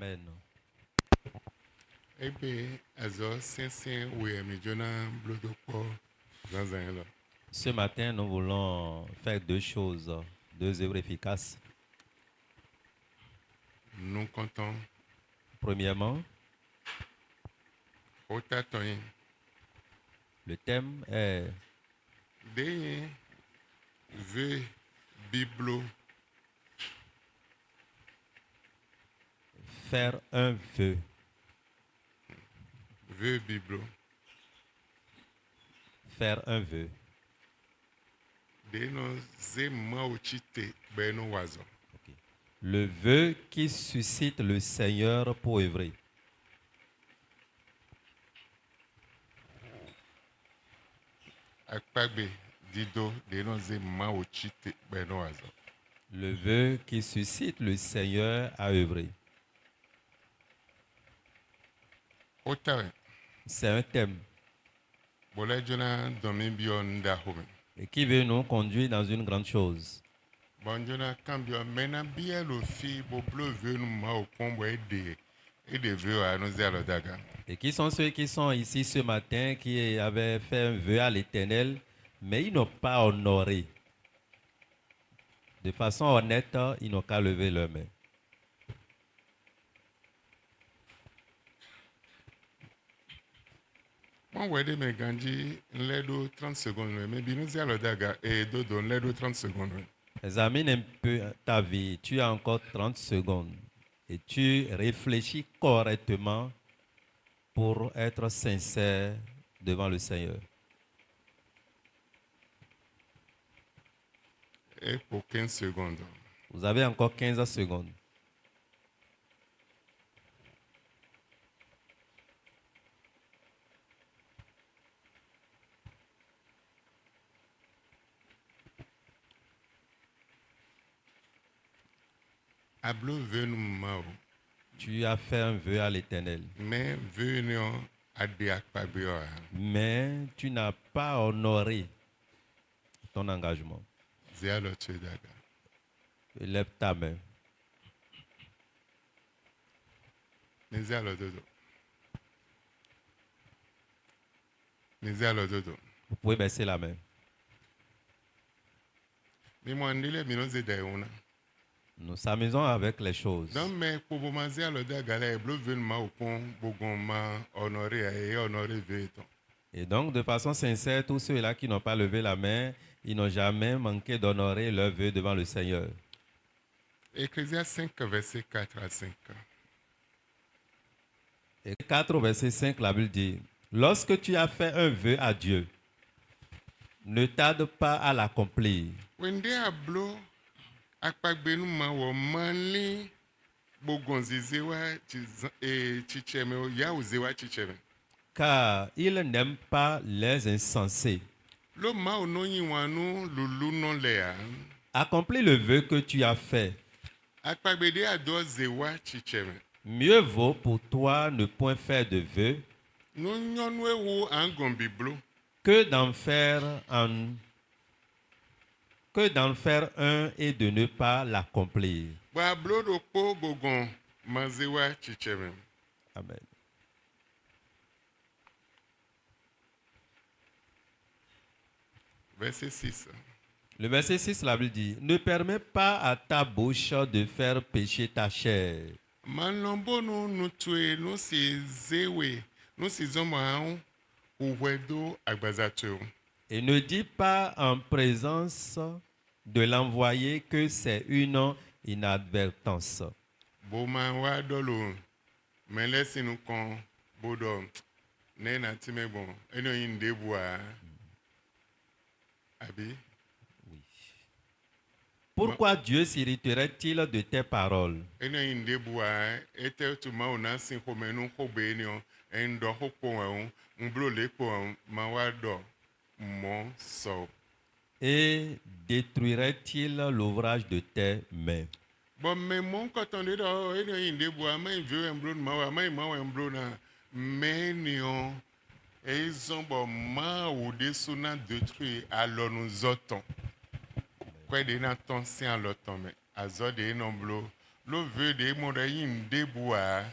Amen. Ebe azo sensen ouye mi jona blodo po zanzan là. Ce matin, nous voulons faire deux choses, deux œuvres efficaces. Nous comptons Premièrement, au tatoyin. le thème est Deyin ve biblo faire un vœu. ve biblo. Faire un vœu. De no ze ma ochite be no wazo. Ok. Le vœu qui suscite le Seigneur pour œuvrer. Akpagbe dido de no ze ma ochite be no wazo. Le vœu qui suscite le Seigneur à œuvrer. Otawe C'est un thème bola jona domin bio nda home. et qui veut nous conduire dans une grande chose. Bon jona kambio mena bia lo fi bo blo ve no ma okombo ede ve a no ze alodaga. Et qui sont ceux qui sont ici ce matin qui avaient fait un vœu à l'Éternel, mais ils n'ont pas honoré. De façon honnête, ils n'ont qu'à lever leurs mains. Mon wede me ganji nledo 30 secondes mais binu ze alodaga e dodo nledo 30 secondes. Examine un peu ta vie. Tu as encore 30 secondes et tu réfléchis correctement pour être sincère devant le Seigneur. Et pour 15 secondes. Vous avez encore 15 secondes. Ablo venu mao. Tu as fait un vœu à l'Éternel, Mais venu ade akpabio. mais tu n'as pas honoré ton engagement. Ze aloche daga. Lève ta main. Neze alododo. Neze alododo. Vous pouvez baisser la main. Mi mo ndile mi no ze dauna. Nous s'amusons avec les choses. Donc mais pour vous ze alodaga la eblo venu ma okon bogon ma honoré et honoré veto. Et donc, de façon sincère, tous ceux-là qui n'ont pas levé la main, ils n'ont jamais manqué d'honorer leur vœu devant le Seigneur. Ecclésiaste 5 verset 4 à 5. Et 4 verset 5, la Bible dit, lorsque tu as fait un vœu à Dieu, ne tarde pas à l'accomplir. Wende ablo akpagbenu ma wo mali bogon zizewa chicheme ya uzewa chicheme. Car il n'aime pas les insensés. Lo ma ono yiwanu lulu no lea. Accomplis le vœu que tu as fait. Akpagbede ado zewa chicheme. Mieux vaut pour toi ne point faire de vœu No nyonu ewo angon biblo. que d'en faire un et de ne pas l'accomplir. Ba blo do po bogon mazewa chicheme. Amen. Verset 6. Le verset 6, la Bible dit, ne permets pas à ta bouche de faire pécher ta chair. Malombo no nutue no si zewe no si zoma uwedo agbazateo. Et ne dis pas en présence de l'envoyé que c'est une inadvertance. Boma wa dolo melesinu kon bodo nena timebon eno inde bua abi. Pourquoi Dieu s'irriterait-il de tes paroles? Eno inde bua ete tuma ona sin komenu kobenio endo hopo wa mblo lepo ma wa do mo so. Et détruirait-il l'ouvrage de tes mains? Bon mais mon cotonde do eno inde bua mai vieux mblo ma wa mai ma wa mblo na menio ezombo ma ou desuna détruit alors nous autres. Quoi de na ton sien l'autre mais azode nomblo le veut de mon rayin débois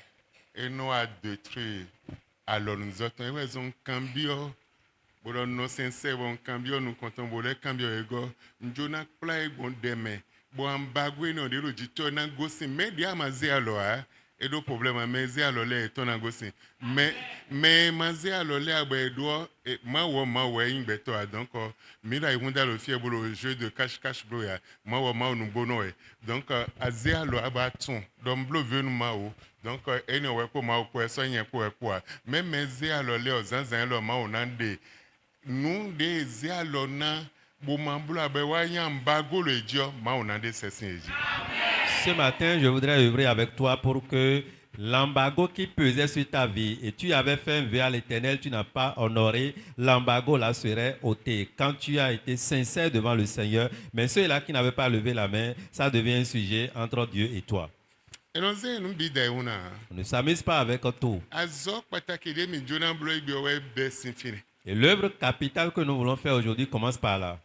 et non à détruire. Alors nous autres, ils ont cambio. Bon, nous sincère, bon cambio, nous comptons bon les cambio ego. Njona play bon demain. Bon ambagwe non de l'auditeur n'a gossi mais dia mazé alors et do problème mais zé alors les ton n'a gossi mais mazé alors les abedo et ma ouais in beto donc mira ils vont dans le fier pour le jeu de cache bro ya ma nous bono donc azé alors abaton donc bleu veut nous mao donc anyway pour ma pour ça y pour même zé alors les zanzan alors ma on ande nous des zé alors na. Ce matin, je voudrais œuvrer avec toi pour que l'embargo qui pesait sur ta vie et tu avais fait un vœu à l'Éternel, tu n'as pas honoré, l'embargo là serait ôté. Quand tu as été sincère devant le Seigneur, mais ceux-là qui n'avaient pas levé la main, ça devient un sujet entre Dieu et toi. On ne s'amuse pas avec tout. Et l'œuvre capitale que nous voulons faire aujourd'hui commence par là.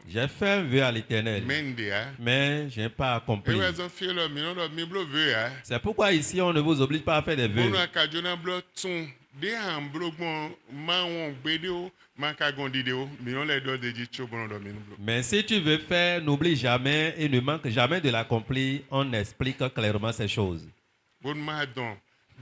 J'ai fait un vœu à l'Éternel, mais je n'ai pas accompli. C'est pourquoi ici on ne vous oblige pas à faire des vœux. Mais si tu veux faire, n'oublie jamais et ne manque jamais de l'accomplir. On explique clairement ces choses.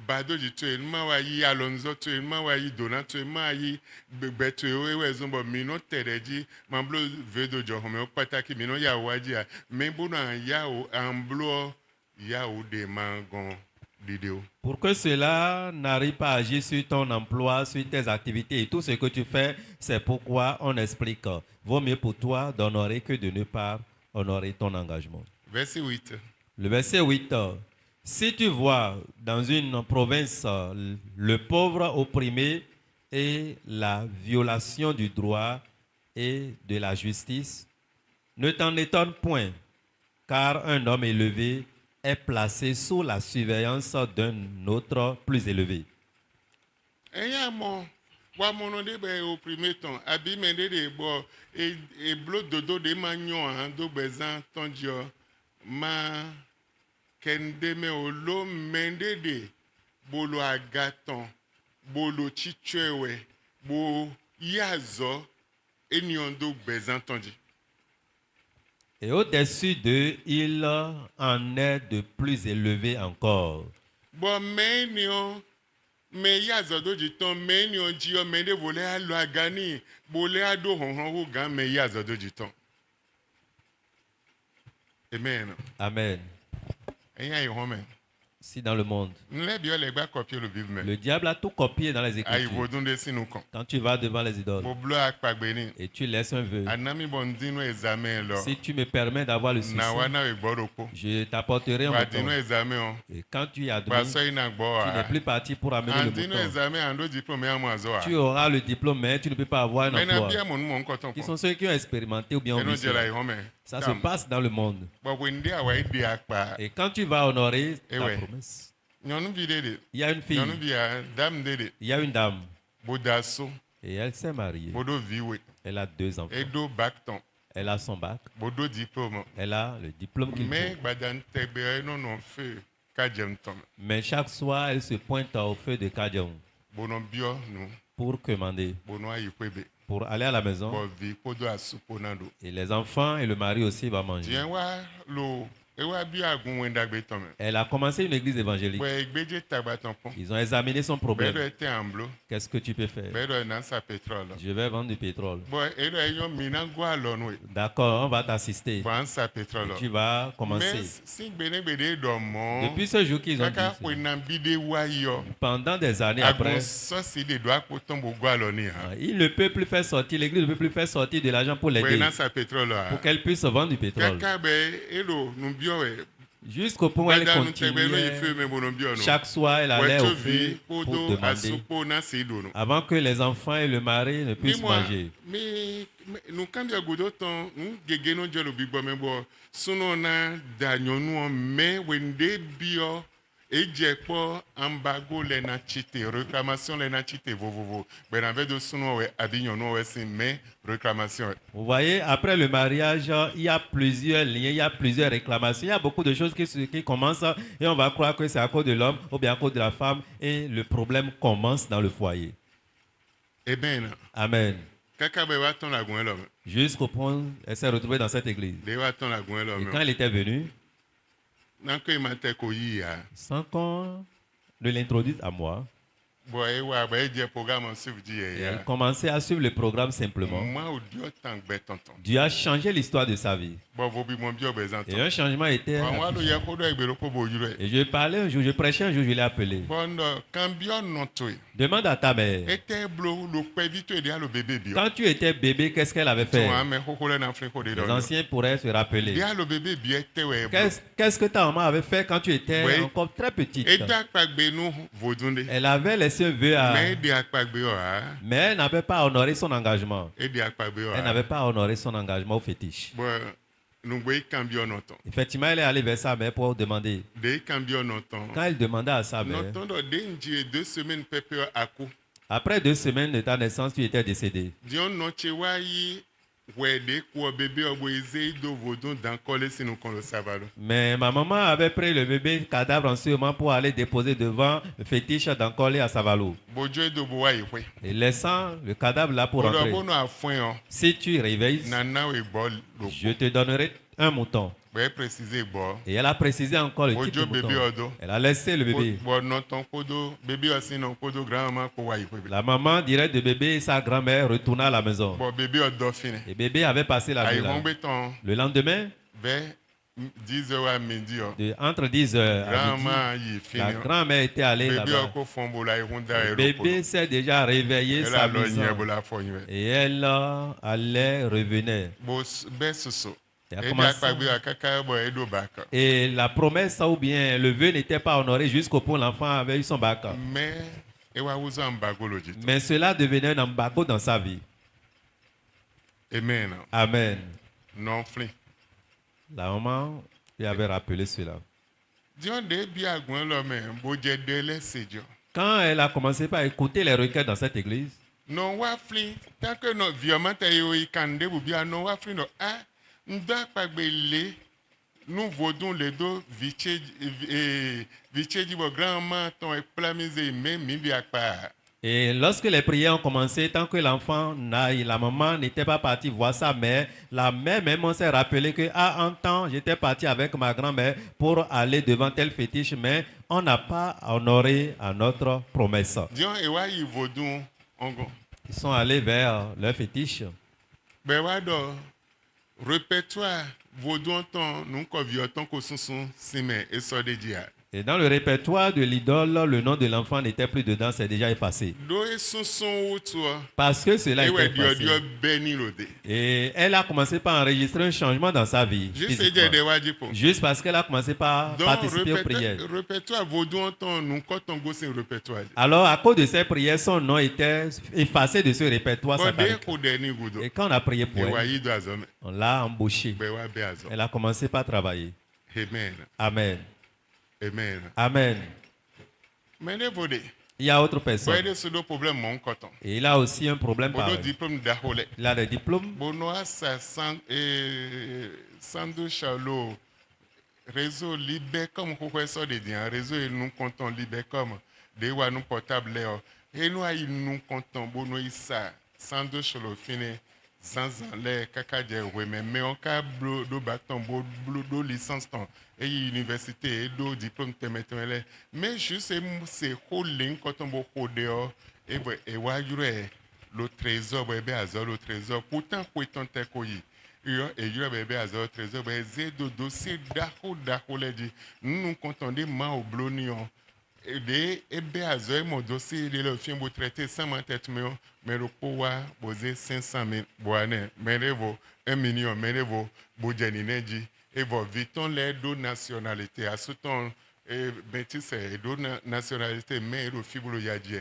Bado jito ma wa yi Alonso to ma wa yi Donato ma yi beto we zombo mino tereji mamblo vedo jo home pataki mino ya waji a membo na ya o amblo ya o de mangon vidéo. Pour que cela n'arrive pas à agir sur ton emploi, sur tes activités et tout ce que tu fais, c'est pourquoi on explique. Vaut mieux pour toi d'honorer que de ne pas honorer ton engagement. Verset 8. Le verset 8. Si tu vois dans une province le pauvre opprimé et la violation du droit et de la justice, ne t'en étonne point, car un homme élevé est placé sous la surveillance d'un autre plus élevé. Opprimé ton abimende de bo et blo dodo de magnon do bezan ton dio ma kendeme olo mende de bolo agaton bolo chichewe bo yazo eniondo bezan ton dio. Et au-dessus d'eux, il en est de plus élevé encore. Bon, menio, mais yazo do jiton menio dio mende vole alo agani bole ado honhon wo gan mais yazo do jiton. Amen. Amen. Si dans le monde, le diable a tout copié dans les Écritures. Quand tu vas devant les idoles et tu laisses un vœu, si tu me permets d'avoir le souci, je t'apporterai un mouton. Et quand tu as admis, tu n'es plus parti pour amener le mouton. Tu auras le diplôme, mais tu ne peux pas avoir un emploi. Qui sont ceux qui ont expérimenté ou bien ont vu cela. Ça se passe dans le monde. Et quand tu vas honorer ta promesse, il y a une fille, il y a une dame, et elle s'est mariée. Elle a 2 enfants. Elle a son bac. Elle a le diplôme qu'il faut. Mais chaque soir, elle se pointe au feu de Kadjaoum pour commander, pour aller à la maison. Et les enfants et le mari aussi vont manger. Elle a commencé une église évangélique. Ils ont examiné son problème. Qu'est-ce que tu peux faire? Je vais vendre du pétrole. D'accord, on va t'assister. Et tu vas commencer. Depuis ce jour qu'ils ont dit, pendant des années après, il ne peut plus faire sortir, l'église ne peut plus faire sortir de l'argent pour l'aider, pour qu'elle puisse vendre du pétrole. Jusqu'au point où elle continuait, chaque soir elle allait au feu pour demander, avant que les enfants et le mari ne puissent manger. et j'ai pas embargo les nachité réclamation les nachité vovovo ben avec de sono ouais Avignon ouais c'est mais réclamation. Vous voyez, après le mariage, il y a plusieurs liens, il y a plusieurs réclamations, il y a beaucoup de choses qui commencent et on va croire que c'est à cause de l'homme ou bien à cause de la femme et le problème commence dans le foyer. Amen. Amen. Jusqu'au point, elle s'est retrouvée dans cette église. Et quand elle était venue, sans qu'on ne l'introduise à moi, elle commençait à suivre le programme simplement. Dieu a changé l'histoire de sa vie. Et un changement était affiché. Et je parlais un jour, je prêchais un jour, je l'ai appelé. Demande à ta mère. Quand tu étais bébé, qu'est-ce qu'elle avait fait? Les anciens pourraient se rappeler. Qu'est-ce que ta maman avait fait quand tu étais encore très petite? Elle avait laissé un vœu à... Mais elle n'avait pas honoré son engagement. Elle n'avait pas honoré son engagement au fétiche. Effectivement, elle est allée vers sa mère pour demander. Quand elle demandait à sa mère, après 2 semaines de ta naissance, tu étais décédé. Mais ma maman avait pris le bébé cadavre en ce moment pour aller déposer devant le fétiche d'Ankole à Savalo. Et laissant le cadavre là pour entrer. Si tu réveilles, je te donnerai un mouton. Et elle a précisé encore le type de mouton. Elle a laissé le bébé. La maman dirait de bébé et sa grand-mère retourna à la maison. Et bébé avait passé la nuit là. Le lendemain, entre 10h à midi, la grand-mère était allée là-bas. Le bébé s'est déjà réveillé s'amusant. Et elle allait revenir. Et la promesse ou bien le vœu n'était pas honoré jusqu'au point où l'enfant avait eu son bac. Mais cela devenait un embargo dans sa vie. Amen. Amen. La maman lui avait rappelé cela. Quand elle a commencé par écouter les requêtes dans cette église, nous vaudons les deux et lorsque les prières ont commencé, tant que l'enfant, la maman n'était pas partie voir sa mère, la mère même s'est rappelé que un temps, j'étais parti avec ma grand-mère pour aller devant tel fétiche, mais on n'a pas honoré à notre promesse. Ils sont allés vers leur fétiche. Et dans le répertoire de l'idole, le nom de l'enfant n'était plus dedans, c'est déjà effacé. Parce que cela était effacé. Et elle a commencé par enregistrer un changement dans sa vie. Juste parce qu'elle a commencé par participer aux prières. Alors, à cause de ces prières, son nom était effacé de ce répertoire satanique. Et quand on a prié pour elle, on l'a embauchée. Elle a commencé par travailler. Amen. Amen. Amen. Il y a autre personne. Et il a aussi un problème pareil. Il a des diplômes. Réseau Libecom, réseau et nous comptons Libecom. Des wa nous portable et nous a nous comptons bono isa sando cholo fine sans les kakadje ouais mais on ka do bâton do licence ton et université et do diplôme temetele mais juste c'est holding quand on bo dehors et wa yure le trésor bébé azor le trésor pourtant quoi ton te koyi et yure bébé azor trésor bébé do dossier dako les dit nous comptons des mains au blonion et des azor mon dossier le film vous traiter sans ma tête mais le pouvoir poser 500 000 boane mais revo 1 million mais revo boudjanineji et vos vitons les deux nationalités à ce temps et bêtise et deux nationalités mais le fibre yadie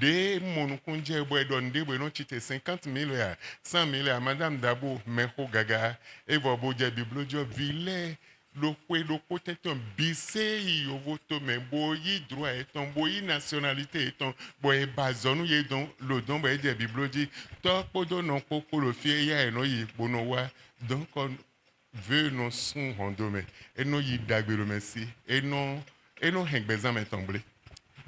des mon conje boy donne des non chité 50 000 100 000 madame Dabo mais gaga et vos boudja bibliojo ville le côté ton bise yo voto mais boyi droit et ton boyi nationalité et ton boyi bazonu ye don le don boyi de bible dit to podo non koko le fie ya eno yi bono wa donc on veut nos son rondome et no yi dagbe le merci et non hengbezan metomble.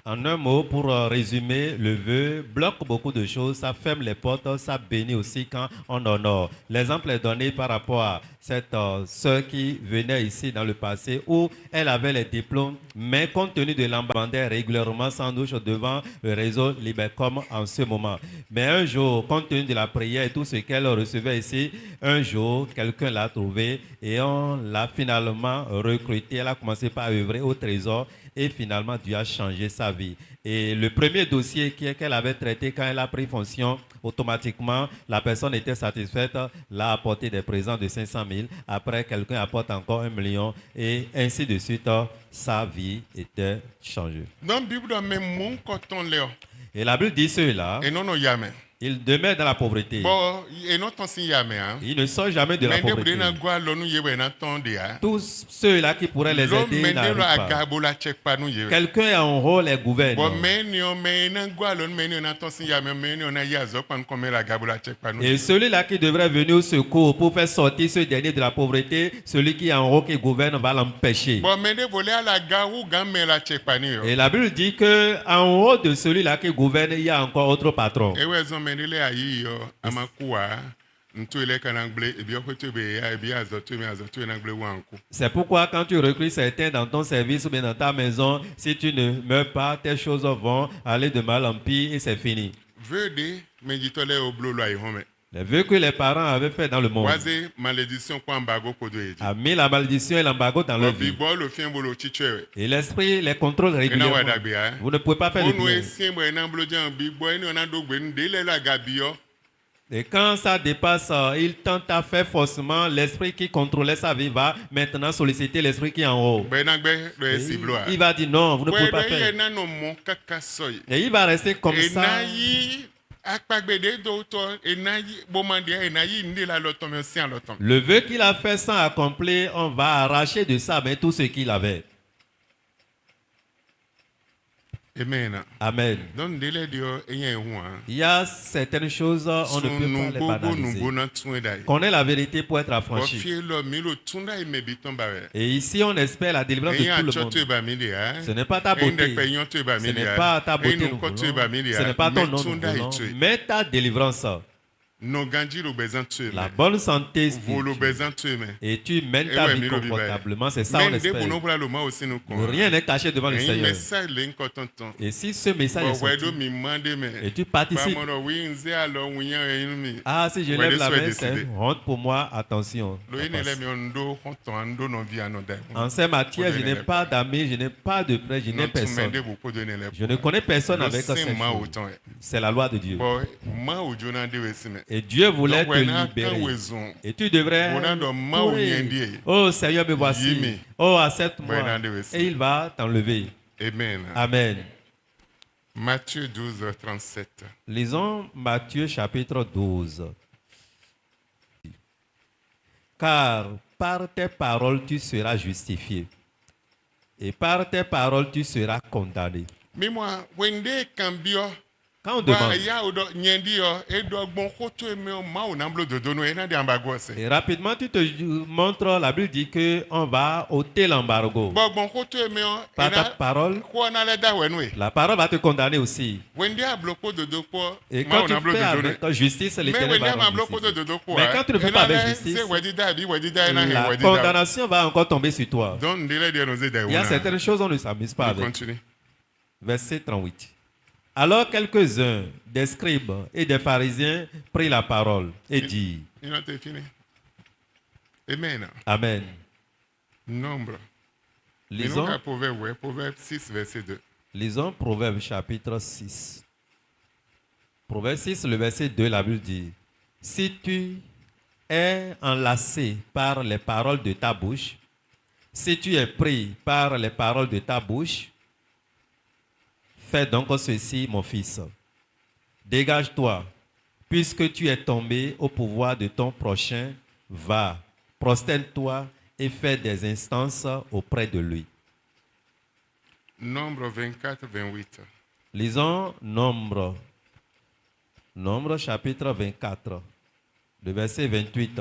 En un mot, pour résumer, le vœu bloque beaucoup de choses, ça ferme les portes, ça bénit aussi quand on honore. L'exemple est donné par rapport à cette sœur qui venait ici dans le passé où elle avait les diplômes, mais compte tenu de l'embandait régulièrement sans douche devant le réseau Libercom en ce moment. Mais un jour, compte tenu de la prière et tout ce qu'elle recevait ici, un jour, quelqu'un l'a trouvée et on l'a finalement recrutée. Elle a commencé par œuvrer au trésor. Et finalement, Dieu a changé sa vie. Et le premier dossier qu'elle avait traité quand elle a pris fonction, automatiquement, la personne était satisfaite, l'a apporté des présents de 500 000. Après, quelqu'un apporte encore 1 million. Et ainsi de suite, sa vie était changée. Et la Bible dit cela. Et non, jamais. Il demeure dans la pauvreté. Il ne sort jamais de la pauvreté. Tous ceux-là qui pourraient les aider n'arrivent pas. Quelqu'un en haut les gouverne. Et celui-là qui devrait venir au secours pour faire sortir ce dernier de la pauvreté, celui qui est en haut qui gouverne va l'empêcher. Et la Bible dit qu'en haut de celui-là qui gouverne, il y a encore autre patron. C'est pourquoi quand tu recrutes certains dans ton service ou bien dans ta maison, si tu ne meurs pas, tes choses vont aller de mal en pire et c'est fini. Les vœux que les parents avaient fait dans le monde a mis la malédiction et l'embargo dans leur vie. Et l'esprit les contrôle régulièrement. Vous ne pouvez pas faire de bien. Et quand ça dépasse, il tente à faire forcément. L'esprit qui contrôlait sa vie va maintenant solliciter l'esprit qui est en haut. Il va dire non, vous ne pouvez pas faire. Et il va rester comme ça. Le vœu qu'il a fait sans accomplir, on va arracher de ça mais tout ce qu'il avait. Amen. Amen. Il y a certaines choses, on ne peut pas les banaliser. Connaît la vérité pour être affranchi. Et ici, on espère la délivrance de tout le monde. Ce n'est pas ta beauté. Ce n'est pas ta beauté. Ce n'est pas ton nom. Mais ta délivrance. La bonne santé spirituelle. Et tu mènes ta vie confortablement. C'est ça on espère. Rien n'est caché devant le Seigneur. Et si ce message est sorti, et tu participes, ah, si je lève la main, c'est honte pour moi, attention. En ces matières, je n'ai pas d'amis, je n'ai pas de frères, je n'ai personne. Je ne connais personne avec cette chose. C'est la loi de Dieu. Et Dieu voulait te libérer. Et tu devrais courir. Oh Seigneur, me voici. Oh, accepte-moi. Et il va t'enlever. Amen. Amen. Matthieu 12, 37. Lisons Matthieu chapitre 12. Car par tes paroles tu seras justifié. Et par tes paroles tu seras condamné. Mais moi, quand on demande, et rapidement tu te montres, la Bible dit qu'on va ôter l'embargo. Par ta parole, la parole va te condamner aussi. Et quand tu fais avec justice, l'Éternel va rendre justice. Mais quand tu ne fais pas avec justice, la condamnation va encore tomber sur toi. Il y a certaines choses on ne s'amuse pas avec. Verset 38. Alors quelques-uns des scribes et des pharisiens prirent la parole et dirent. Amen. Amen. Nombre. Lisons Proverbe 6, verset 2. Lisons Proverbe chapitre 6. Proverbe 6, le verset 2, la Bible dit, si tu es enlacé par les paroles de ta bouche, si tu es pris par les paroles de ta bouche, fais donc ceci, mon fils. Dégage-toi, puisque tu es tombé au pouvoir de ton prochain. Va, prosterne-toi et fait des instances auprès de lui. Nombre 24, 28. Lisons Nombre chapitre 24, le verset 28.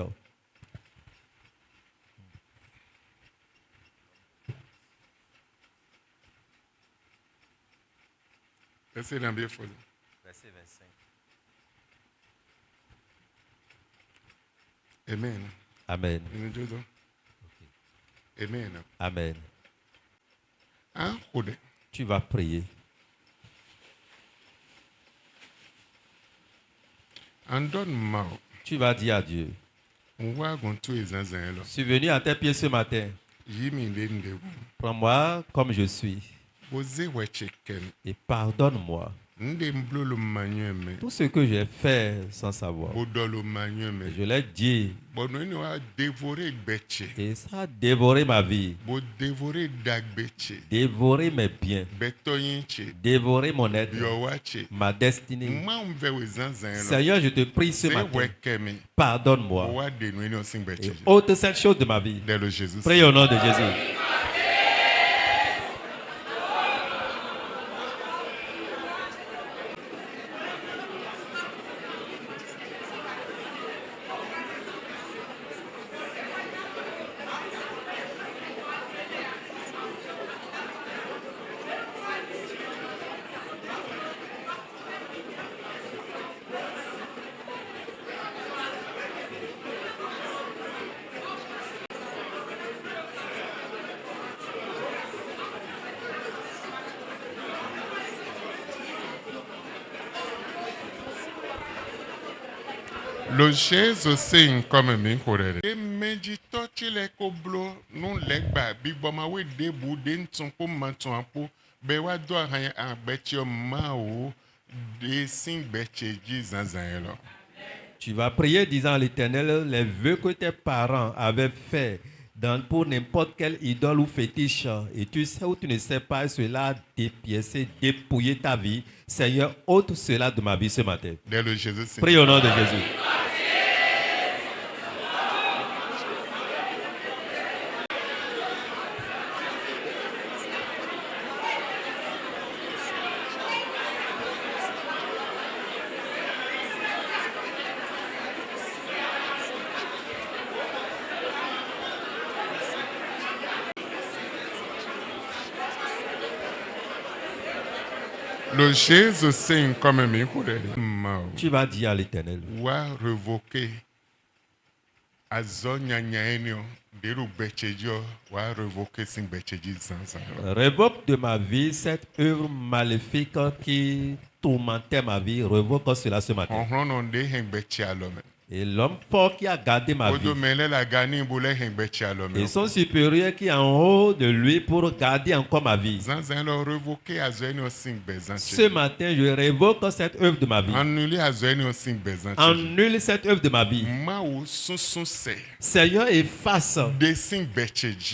Verset 25. Amen. Amen. Amen. Amen. Hein? Tu vas prier. Tu vas dire à Dieu. Je suis venu à tes pieds ce matin. Prends-moi comme je suis. Et pardonne-moi. Tout ce que j'ai fait sans savoir. Je l'ai dit. Et ça a dévoré ma vie. Dévoré mes biens. Dévoré mon être. Ma destinée. Seigneur, je te prie ce matin. Pardonne-moi. Et ôte cette chose de ma vie. Prie au nom de Jésus. Le Jésus c'est comme mi korere. E meji tochi le koblo non legba bigboma we debu den tonko manton apo be wa do han agbechi o ma o de sin gbecheji zanzan lo. Tu vas prier disant à l'Éternel les vœux que tes parents avaient faits pour n'importe quelle idole ou fétiche, et tu sais ou tu ne sais pas, cela a dépiécé, dépouillé ta vie. Seigneur, ôte cela de ma vie ce matin. Prie au nom de Jésus. Le Jésus c'est comme mi korere. Tu vas dire à l'Éternel. Wa revoquer azonya nyaenio deru gbechejo wa revoquer sin gbecheji zanzan. Révoque de ma vie cette œuvre maléfique qui tourmentait ma vie. Revoque cela ce matin. Et l'homme fort qui a gardé ma vie. Et son supérieur qui est en haut de lui pour garder encore ma vie. Ce matin, je révoque cette œuvre de ma vie. Annule cette œuvre de ma vie. Seigneur, efface.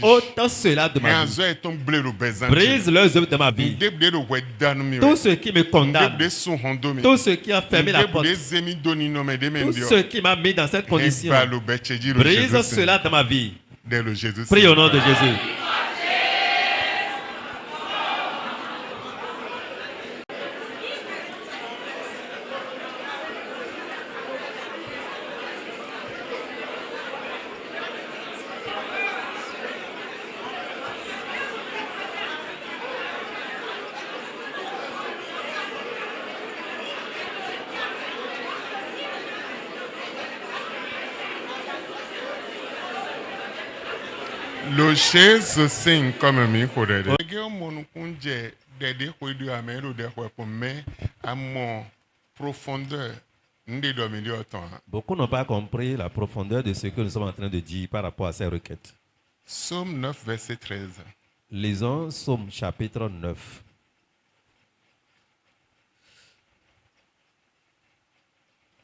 Ôte cela de ma vie. Brise leurs œuvres de ma vie. Tout ce qui me condamne. Tout ce qui a fermé la porte. Tout ce qui m'a mis dans cette condition. Brise cela dans ma vie. Prie au nom de Jésus. Le Jésus c'est comme mi korere. Ege monu kunje dede koidu amero de ko mais à mon profondeur ndi do mi autant. Beaucoup n'ont pas compris la profondeur de ce que nous sommes en train de dire par rapport à ces requêtes. Psaume 9 verset 13. Lisons Psaume chapitre 9.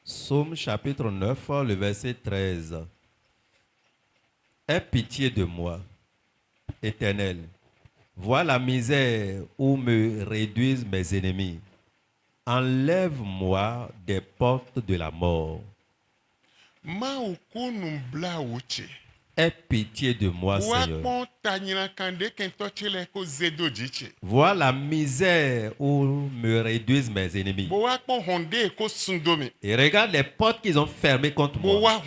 Psaume chapitre 9, le verset 13. Aie pitié de moi, Éternel. Vois la misère où me réduisent mes ennemis. Enlève-moi des portes de la mort. Aie pitié de moi, Seigneur. Vois la misère où me réduisent mes ennemis. Et regarde les portes qu'ils ont fermées contre moi.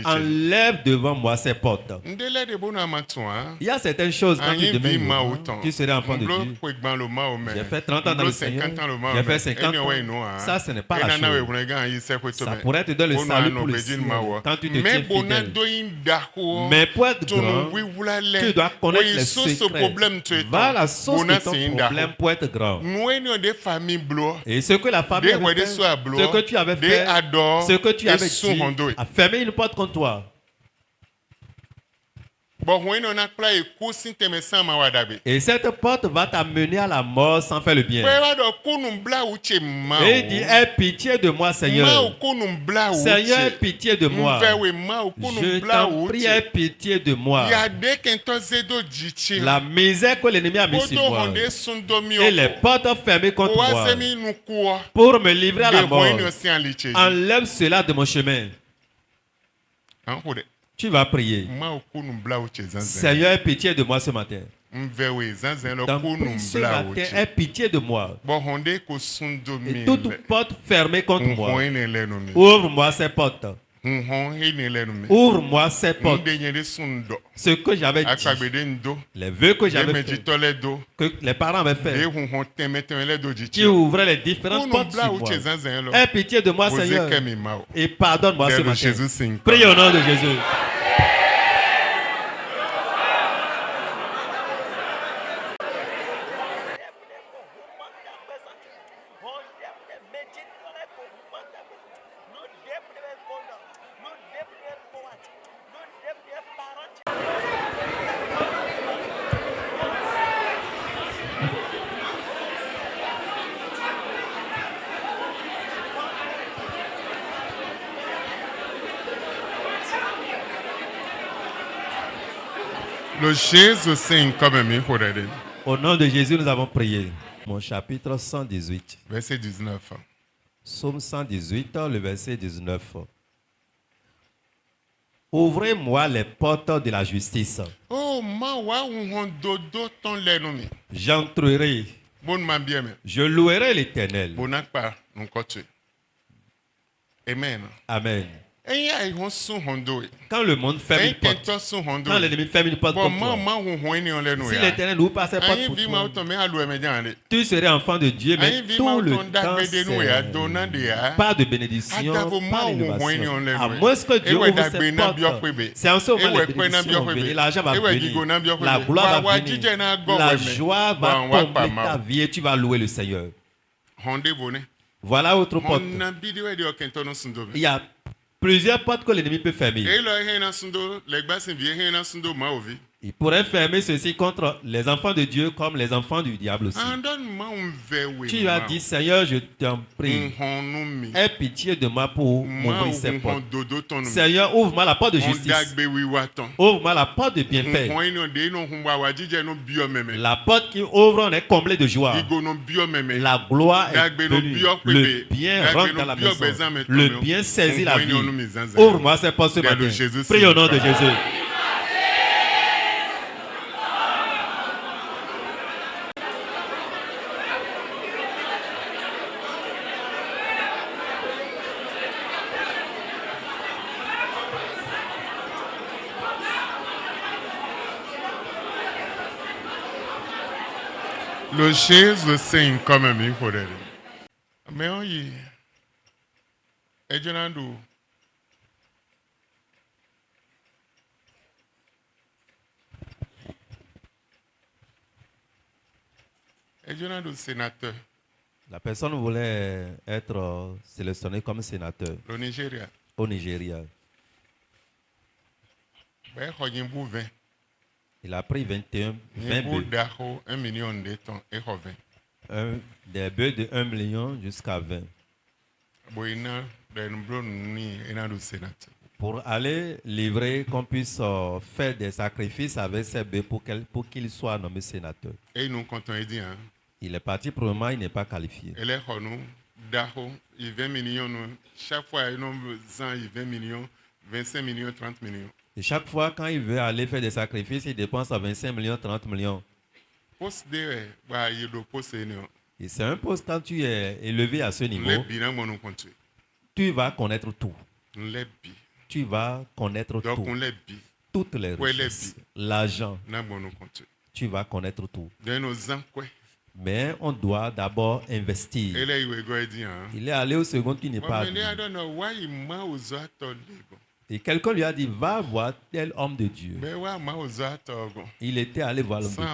Enlève devant moi ces portes. Il y a certaines choses quand tu demeures, tu serais enfant de Dieu. J'ai fait 30 ans dans le Seigneur. J'ai fait 50 ans. Ça, ce n'est pas la chose. Ça pourrait te donner le salut pour le ciel quand tu te tiens fidèle. Mais pour être grand, tu dois connaître les secrets. Va à la source de ton problème pour être grand. Et ce que la famille avait fait, ce que tu avais fait, ce que tu avais dit, a fermé une porte contre toi. Et cette porte va t'amener à la mort sans faire le bien. Et il dit, aie pitié de moi, Seigneur. Seigneur, aie pitié de moi. Je t'en prie, aie pitié de moi. La misère que l'ennemi a mise sur moi et les portes fermées contre moi pour me livrer à la mort. Enlève cela de mon chemin. Tu vas prier. Seigneur, aie pitié de moi ce matin. Ce matin, aie pitié de moi. Et toute porte fermée contre moi, ouvre-moi ces portes. Ouvre-moi ces portes. Ce que j'avais dit, les vœux que j'avais fait, que les parents avaient fait, qui ouvraient les différentes portes sur moi. Aie pitié de moi, Seigneur, et pardonne-moi ce matin. Prie au nom de Jésus. Au nom de Jésus, nous avons prié. Mon chapitre 118. Verset 19. Psaume 118, le verset 19. Ouvrez-moi les portes de la justice. J'entrerai. Je louerai l'Éternel. Amen. Amen. Quand le monde ferme une porte, quand l'ennemi ferme une porte contre toi, si l'Éternel n'ouvre pas ses portes pour toi, tu serais enfant de Dieu, mais tout le temps, c'est pas de bénédiction, pas d'innovation. À moins que Dieu ouvre ses portes, c'est en ce moment les bénédictions vont venir, l'argent va venir, la gloire va venir, la joie va combler ta vie et tu vas louer le Seigneur. Voilà autre porte. Il y a plusieurs portes que l'ennemi peut fermer. Il pourrait fermer ceci contre les enfants de Dieu comme les enfants du diable aussi. Tu as dit, Seigneur, je t'en prie, aie pitié de moi pour m'ouvrir ces portes. Seigneur, ouvre-moi la porte de justice. Ouvre-moi la porte de bienfait. La porte qui ouvre, on est comblé de joie. La gloire est venue. Le bien rentre à la maison. Le bien saisit la vie. Ouvre-moi ces portes ce matin. Prie au nom de Jésus. Le Jésus sing comme un pour elle. Mais on y est. Sénateur. La personne voulait être sélectionnée comme sénateur. Au Nigeria. Au Nigeria. Il a pris 20 bœufs. 1 million de tonnes et 20. Des bœufs de 1 million jusqu'à 20. Pour aller livrer, qu'on puisse faire des sacrifices avec ces bœufs pour qu'il soit nommé sénateur. Et nous, quand on dit, il est parti pour le moment, il n'est pas qualifié. Il est 20 millions, chaque fois, il y a 20 millions. 25 millions, 30 millions. Et chaque fois, quand il veut aller faire des sacrifices, il dépense à 25 millions, 30 millions. Et c'est un poste quand tu es élevé à ce niveau, tu vas connaître tout. Tu vas connaître tout. Toutes les richesses, l'argent. Tu vas connaître tout. Mais on doit d'abord investir. Il est allé au second qui n'est pas admis. Et quelqu'un lui a dit, va voir tel homme de Dieu. Il était allé voir l'homme de Dieu.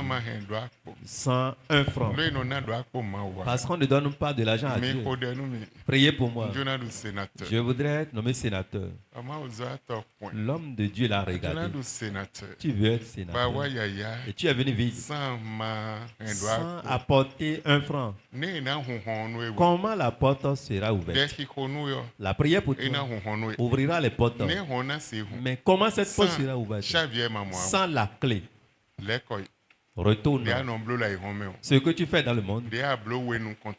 101 francs. Parce qu'on ne donne pas de l'argent à Dieu. Priez pour moi. Je voudrais être nommé sénateur. L'homme de Dieu l'a regardé. Tu veux être sénateur. Et tu es venu vite. Sans apporter un franc. Comment la porte sera ouverte? La prière pour toi ouvrira les portes. Mais comment cette porte sera ouverte? Sans la clé. Retourne. Ce que tu fais dans le monde,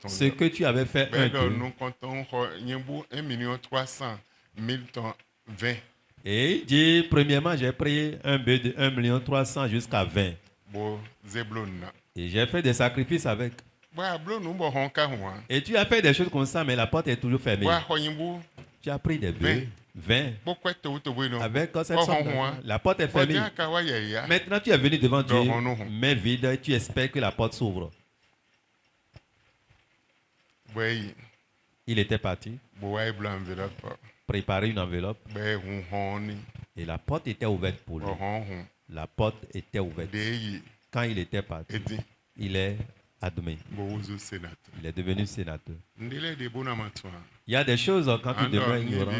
ce que tu avais fait un peu. Et il dit, premièrement, j'ai pris un bœuf de 1,3 million jusqu'à 20. Et j'ai fait des sacrifices avec. Et tu as fait des choses comme ça, mais la porte est toujours fermée. Tu as pris des bœufs. 20. Avec cette somme, la porte est fermée. Maintenant, tu es venu devant Dieu, main vide, et tu espères que la porte s'ouvre. Il était parti. Préparer une enveloppe. Et la porte était ouverte pour lui. La porte était ouverte. Quand il était parti, il est admis. Il est devenu sénateur. Il y a des choses quand tu demeures ignorant.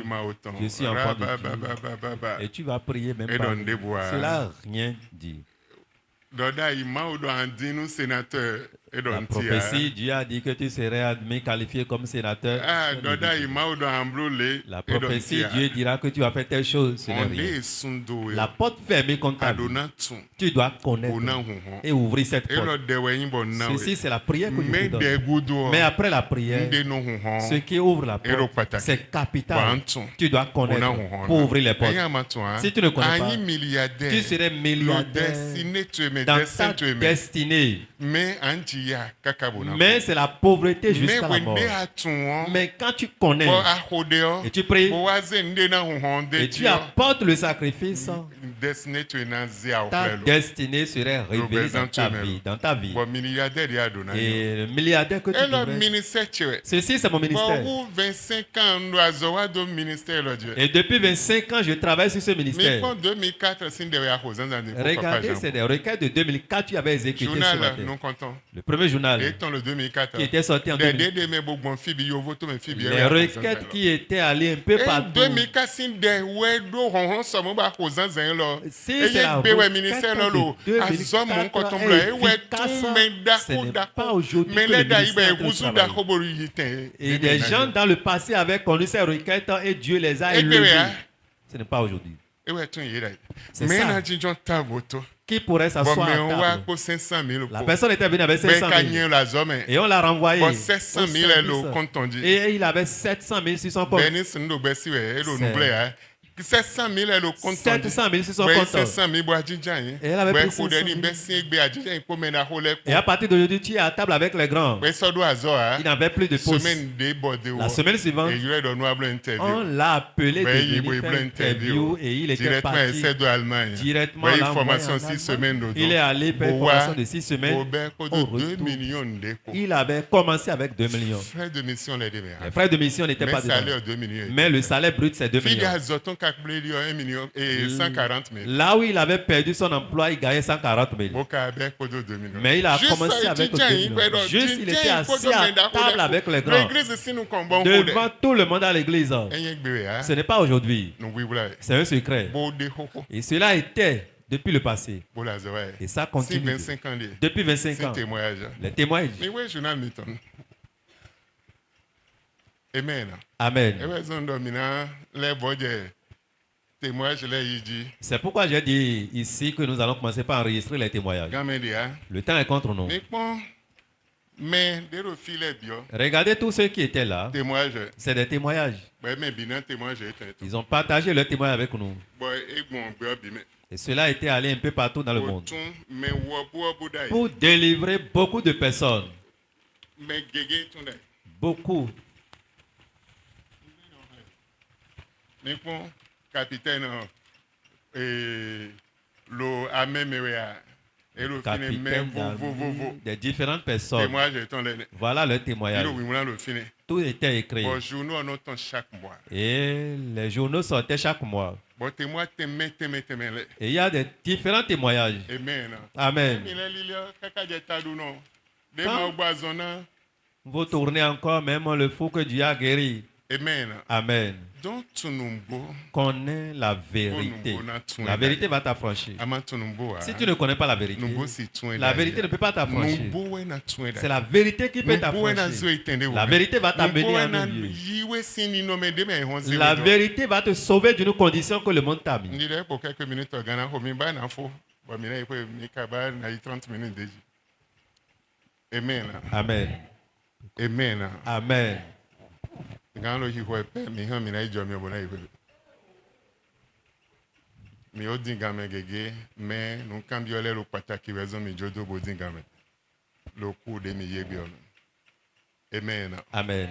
Je suis enfant de Dieu. Et tu vas prier même pas. Cela rien dit. La prophétie, Dieu a dit que tu serais admis, qualifié comme sénateur. La prophétie, Dieu dira que tu vas faire telle chose. La porte fermée contre ta vie, tu dois connaître et ouvrir cette porte. Ceci, c'est la prière que je te donne. Mais après la prière, ce qui ouvre la porte, c'est capital. Tu dois connaître pour ouvrir les portes. Si tu ne connais pas, tu serais milliardaire dans ta destinée. Mais c'est la pauvreté jusqu'à la mort. Mais quand tu connais et tu pries et tu apportes le sacrifice, ta destinée serait révélée dans ta vie. Et le milliardaire que tu devrais... Ceci, c'est mon ministère. Et depuis 25 ans, je travaille sur ce ministère. Regardez, c'est des requêtes de 2004 tu avais exécuté ce matin. Le premier journal qui était sorti en 2004. Les requêtes qui étaient allées un peu partout. Si c'est la requête de 2004 ce n'est pas aujourd'hui que le ministère travaille. Et des gens dans le passé avaient connu ces requêtes et Dieu les a élevées. Ce n'est pas aujourd'hui. C'est ça. Qui pourrait s'asseoir à table? La personne était venue avec 500 000 et on l'a renvoyé. Et il avait 700 000 sur son compte. 700 000 est le compte. 700 000 sur son compte. Et elle avait pris 500 000. Et à partir d'aujourd'hui, tu es à table avec les grands. Il n'avait plus de poste. La semaine suivante, on l'a appelé de venir faire interview et il était parti directement à l'Allemagne. Il est allé faire une formation de 6 semaines. Au retour, il avait commencé avec 2 millions. Les frais de mission n'étaient pas dedans. Mais le salaire brut, c'est 2 millions. Là où il avait perdu son emploi, il gagnait 140 000. Mais il a commencé avec 2 millions. Juste, il était assis à table avec les grands. Devant tout le monde à l'église. Ce n'est pas aujourd'hui. C'est un secret. Et cela était depuis le passé. Et ça continue. Depuis 25 ans. Les témoignages. Amen. C'est pourquoi j'ai dit ici que nous allons commencer par enregistrer les témoignages. Le temps est contre nous. Regardez tous ceux qui étaient là. C'est des témoignages. Ils ont partagé leur témoignage avec nous. Et cela a été allé un peu partout dans le monde pour délivrer beaucoup de personnes. Beaucoup. Capitaine des différentes personnes. Voilà le témoignage. Tout était écrit. Et les journaux sortaient chaque mois. Et il y a des différents témoignages. Amen. Quand vous tournez encore, même le fou que Dieu a guéri. Amen. Connais la vérité. La vérité va t'affranchir. Si tu ne connais pas la vérité ne peut pas t'affranchir. C'est la vérité qui peut t'affranchir. La vérité va t'amener à un lieu. La vérité va te sauver d'une condition que le monde t'a mis. Amen. Amen. Amen. Amen. Amen.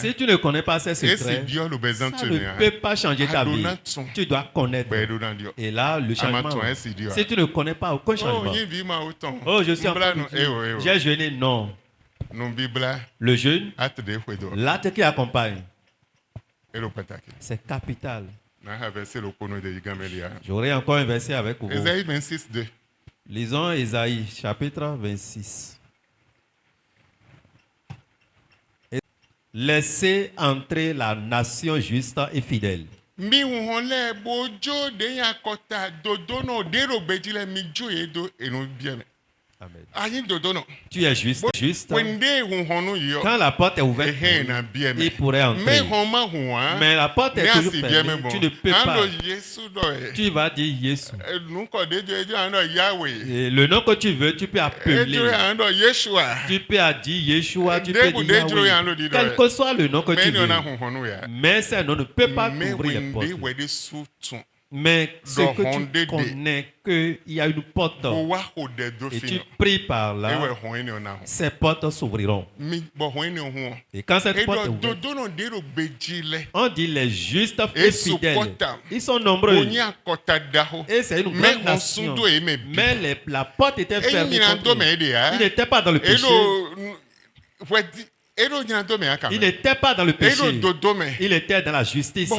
Si tu ne connais pas ces secrets, ça ne peut pas changer ta vie. Tu dois connaître. Et là, le changement. Si tu ne connais pas aucun changement. Oh, je suis en train de dire, j'ai jeûné, non. Le jeûne, l'acte qui accompagne, c'est capital. J'aurai encore un verset avec vous. Ésaïe 26, 2. Lisons Ésaïe, chapitre 26. Laissez entrer la nation juste et fidèle. Amen. Tu es juste. Quand la porte est ouverte, il pourrait entrer. Mais la porte est toujours fermée. Tu ne peux pas. Tu vas dire Jésus. Et le nom que tu veux, tu peux appeler. Tu peux dire Yeshua, tu peux dire Yahweh. Quel que soit le nom que tu veux. Mais ce nom ne peut pas couvrir les portes. Mais ce que tu connais, qu'il y a une porte et tu pries par là, ces portes s'ouvriront. Et quand cette porte est ouverte, on dit les justes et fidèles. Ils sont nombreux. Et c'est une grande nation. Mais la porte était fermée contre eux. Ils n'étaient pas dans le péché. Il n'était pas dans le péché. Il était dans la justice.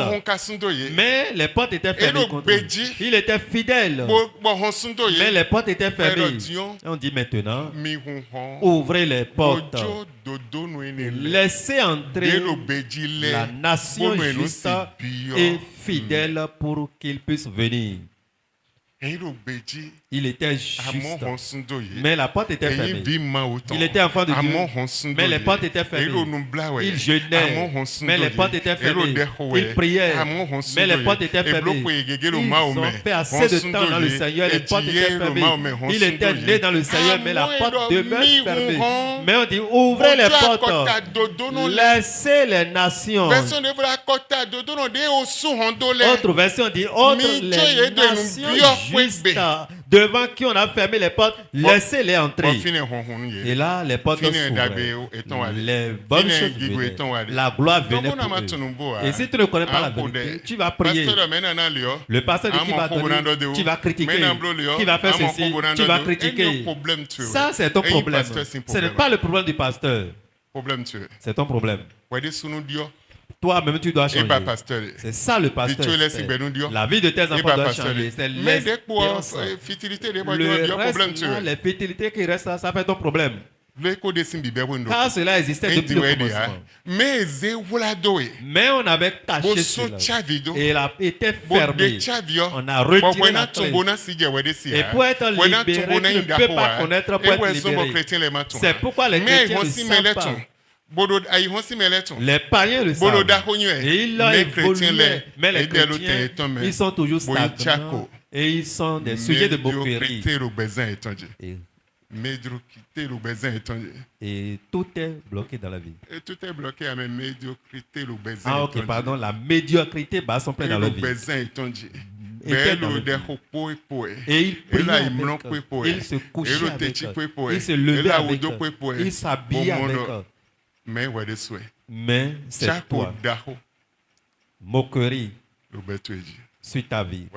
Mais les portes étaient fermées contre lui. Il était fidèle. Mais les portes étaient fermées. On dit maintenant, ouvrez les portes. Laissez entrer la nation juste et fidèle pour qu'il puisse venir. Il était juste. Mais la porte était fermée. Il était enfant de Dieu. Mais les portes étaient fermées. Il jeûnait. Mais les portes étaient fermées. Il priait. Mais les portes étaient fermées. Ils ont fait assez de temps dans le Seigneur. Les portes étaient fermées. Il était né dans le Seigneur. Mais la porte demeure fermée. Mais on dit ouvrez les portes. Laissez les nations. Autre version dit les nations justes devant qui on a fermé les portes, laissez-les entrer. Et là, les portes s'ouvraient. Les bonnes choses venaient. La gloire venait pour eux. Et si tu ne connais pas la vérité, tu vas prier. Le pasteur dit qu'il va donner, tu vas critiquer. Qui va faire ceci, tu vas critiquer. Ça, c'est ton problème. Ce n'est pas le problème du pasteur. C'est ton problème. Toi-même, tu dois changer. C'est ça le pasteur. La vie de tes enfants doit changer. C'est l'espérance. Le reste, là, les fétilités qui restent là, ça fait ton problème. Car cela existait depuis le commencement. Mais on avait caché cela. Et il a été fermé. On a retiré la clé. Et pour être libéré, tu ne peux pas connaître pour être libéré. C'est pourquoi les chrétiens ne savent pas. Les païens le savent. Et ils l'ont évolué. Mais les chrétiens, ils sont toujours stagnants. Et ils sont des sujets de moquerie. médiocrité le besoin étendu. Et tout est bloqué dans la vie. Et tout est bloqué à la médiocrité le besoin étendu. Ah ok, pardon, la médiocrité bas sont pleins dans la vie. Le besoin étendu. Et il priait avec eux. Il se couchait avec eux. Il se levait avec eux. Il s'habillait avec eux. Mais c'est toi. Moquerie sur ta vie.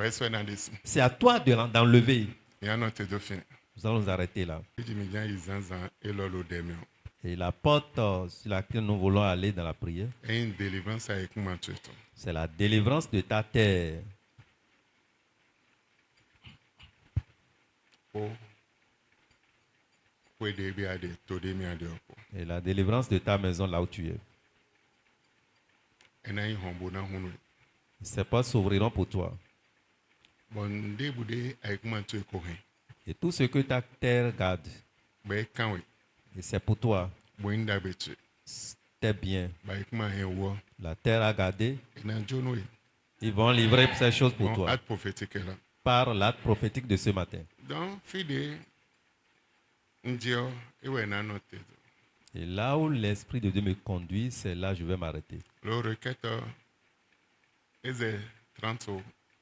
C'est à toi d'enlever. Nous allons nous arrêter là. Et la porte sur laquelle nous voulons aller dans la prière, c'est la délivrance de ta terre. Et la délivrance de ta maison là où tu es. Ces portes s'ouvriront pour toi. Et tout ce que ta terre garde, et c'est pour toi. Tes biens. La terre a gardé. Ils vont livrer ces choses pour toi. Par l'acte prophétique de ce matin. Et là où l'Esprit de Dieu me conduit, c'est là que je vais m'arrêter.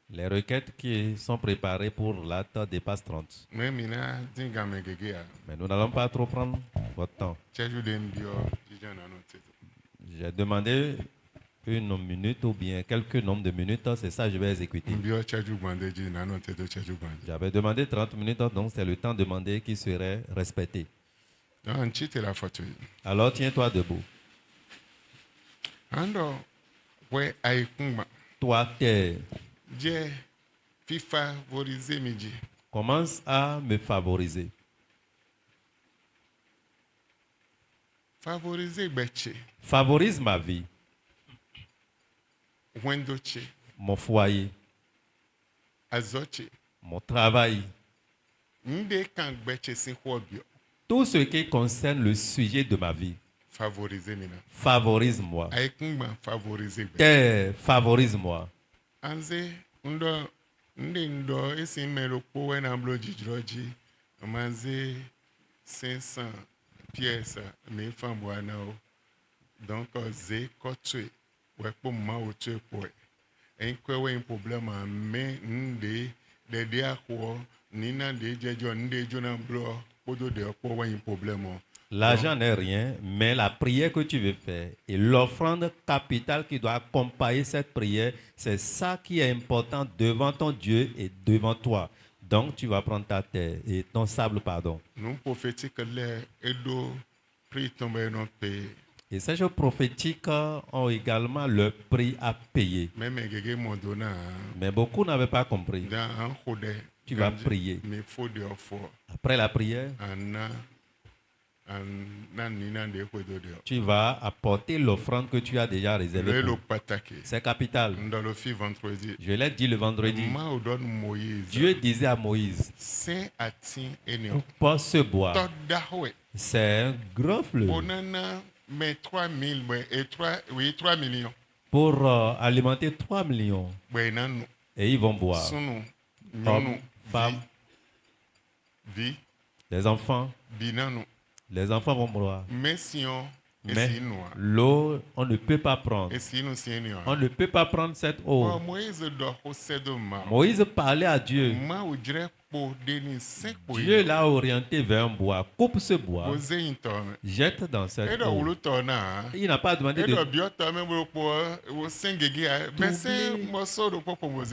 Les requêtes qui sont préparées pour l'acte dépassent 30. Mais nous n'allons pas trop prendre votre temps. J'ai demandé une minute ou bien quelques nombres de minutes, c'est ça que je vais exécuter. J'avais demandé 30 minutes, donc c'est le temps demandé qui serait respecté. Alors tiens-toi debout. Toi, terre, commence à me favoriser. Favorise ma vie. Mon foyer. Mon travail. Tout ce qui concerne le sujet de ma vie. Favorise-moi. Terre, favorise-moi. Donc, c'est l'argent n'est rien, mais la prière que tu veux faire et l'offrande capitale qui doit accompagner cette prière, c'est ça qui est important devant ton Dieu et devant toi. Donc, tu vas prendre ta terre et ton sable, pardon. Et ces choses prophétiques ont également le prix à payer. Mais beaucoup n'avaient pas compris. Tu vas prier. Après la prière, tu vas apporter l'offrande que tu as déjà réservée. C'est capital. Je l'ai dit le vendredi. Dieu disait à Moïse, pour ce bois, c'est un gros fleuve. Pour alimenter 3 millions. Et ils vont boire. Hommes, femmes, les enfants. Les enfants vont boire. Mais l'eau, on ne peut pas prendre. On ne peut pas prendre cette eau. Moïse parlait à Dieu. Dieu l'a orienté vers un bois. Coupe ce bois. Jette dans cette eau. Il n'a pas demandé de...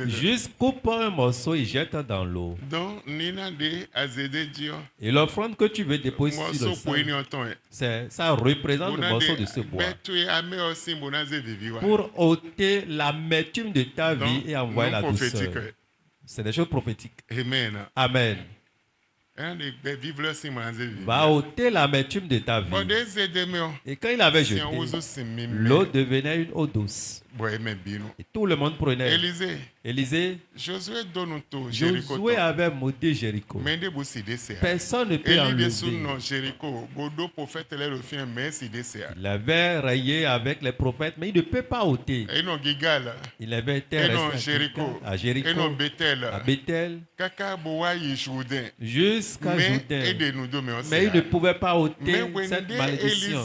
Juste coupe un morceau et jette dans l'eau. Et l'offrande que tu veux déposer sur le sol, ça représente le morceau de ce bois. Pour ôter l'amertume de ta vie et envoyer la douceur. C'est des choses prophétiques. Amen. Amen. Va ôter l'amertume de ta vie. Et quand il avait jeté, l'eau devenait une eau douce. Et tout le monde prenait. Élisée, Josué avait maudit Jéricho. Personne ne peut enlever. Il avait rayé avec les prophètes, mais il ne peut pas ôter. Il avait été resté à Jéricho, à Bethel, jusqu'à Jourdain. Mais il ne pouvait pas ôter cette malédiction.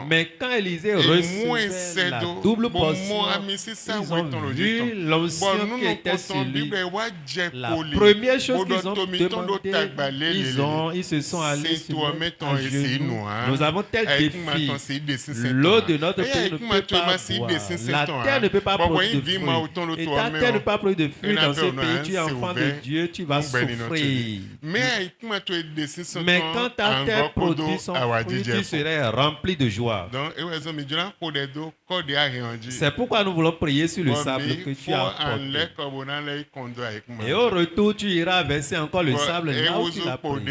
Mais quand Élisée recevait la double portion, ils ont vu l'onction qui était sur lui. La première chose qu'ils ont demandé, ils se sont allés sur à genoux. Nous avons tel défi. L'eau de notre pays ne peut pas boire. La terre ne peut pas produire de fruits. Et ta terre ne peut pas produire de fruits dans ce pays. Tu es enfant de Dieu, tu vas souffrir. Mais quand ta terre produit son fruit, tu serais rempli de joie. C'est pourquoi nous voulons prier sur le sable que tu as porté. Et au retour, tu iras verser encore le sable là où tu l'as pris.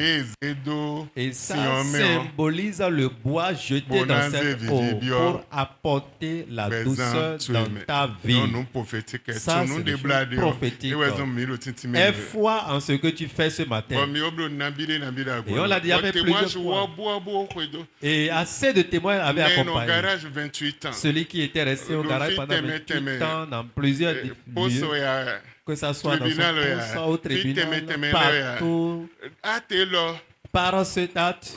Et ça symbolise le bois jeté dans cette eau pour apporter la douceur dans ta vie. Ça, c'est le jour prophétique. Aie foi en ce que tu fais ce matin. Et on l'a dit avec plusieurs fois. Et assez de témoins avaient accompagné. Celui qui était resté au garage pendant 28 ans dans plusieurs lieux, que ce soit dans son poste, au tribunal, partout. Par cet acte,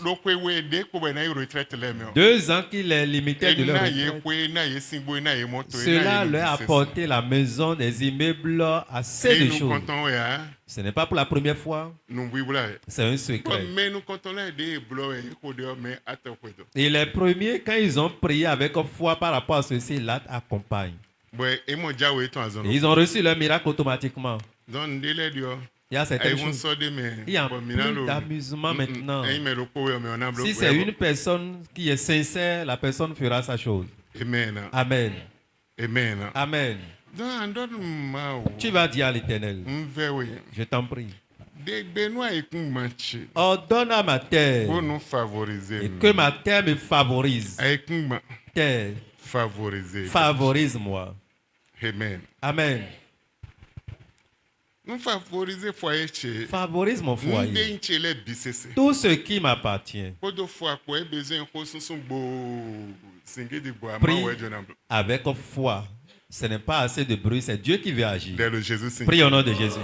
2 ans qu'il est limité de leur retraite. Cela leur a apporté la maison, des immeubles, assez de choses. Ce n'est pas pour la première fois. C'est un secret. Et les premiers, quand ils ont prié avec foi par rapport à ceci, là accompagne. Et ils ont reçu leur miracle automatiquement. Il y a certaines choses. Il y a plus d'amusement maintenant. Si c'est une personne qui est sincère, la personne fera sa chose. Amen. Amen. Amen. Amen. Tu vas dire à l'Éternel, je t'en prie, ordonne à ma terre et que ma terre me favorise. Terre, favorise-moi. Amen. Amen. Favorise mon foyer. Tout ce qui m'appartient. Prie avec foi. Ce n'est pas assez de bruit, c'est Dieu qui veut agir. Prie au nom de Jésus.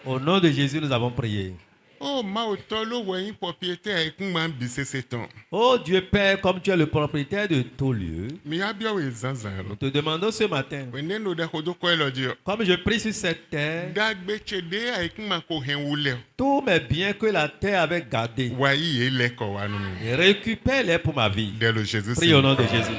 Au nom de Jésus, nous avons prié. Oh Dieu Père, comme tu es le propriétaire de tout lieu, nous te demandons ce matin, comme je prie sur cette terre, tous mes biens que la terre avait gardés, récupère-les pour ma vie. Prie au nom de Jésus.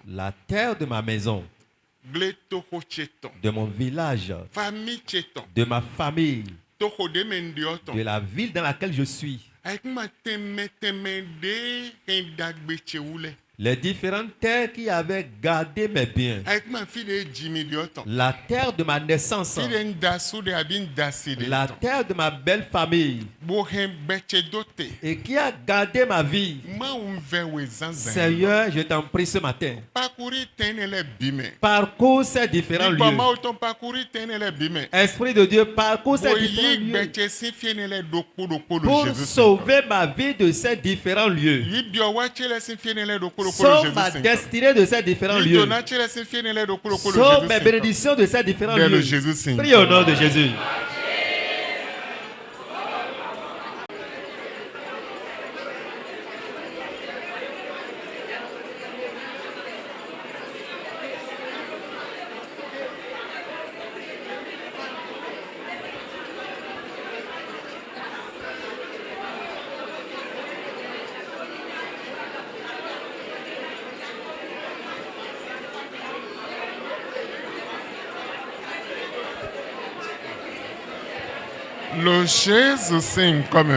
La terre de ma maison, de mon village, de ma famille, de la ville dans laquelle je suis. Les différentes terres qui avaient gardé mes biens. La terre de ma naissance. La terre de ma belle famille. Et qui a gardé ma vie. Seigneur, je t'en prie ce matin. Parcours ces différents lieux. Esprit de Dieu, parcours ces différents lieux. Pour sauver ma vie de ces différents lieux. Sauve ma destinée de ces différents lieux. Sauve mes bénédictions de ces différents lieux. Prie au nom de Jésus. Le Jésus sing comme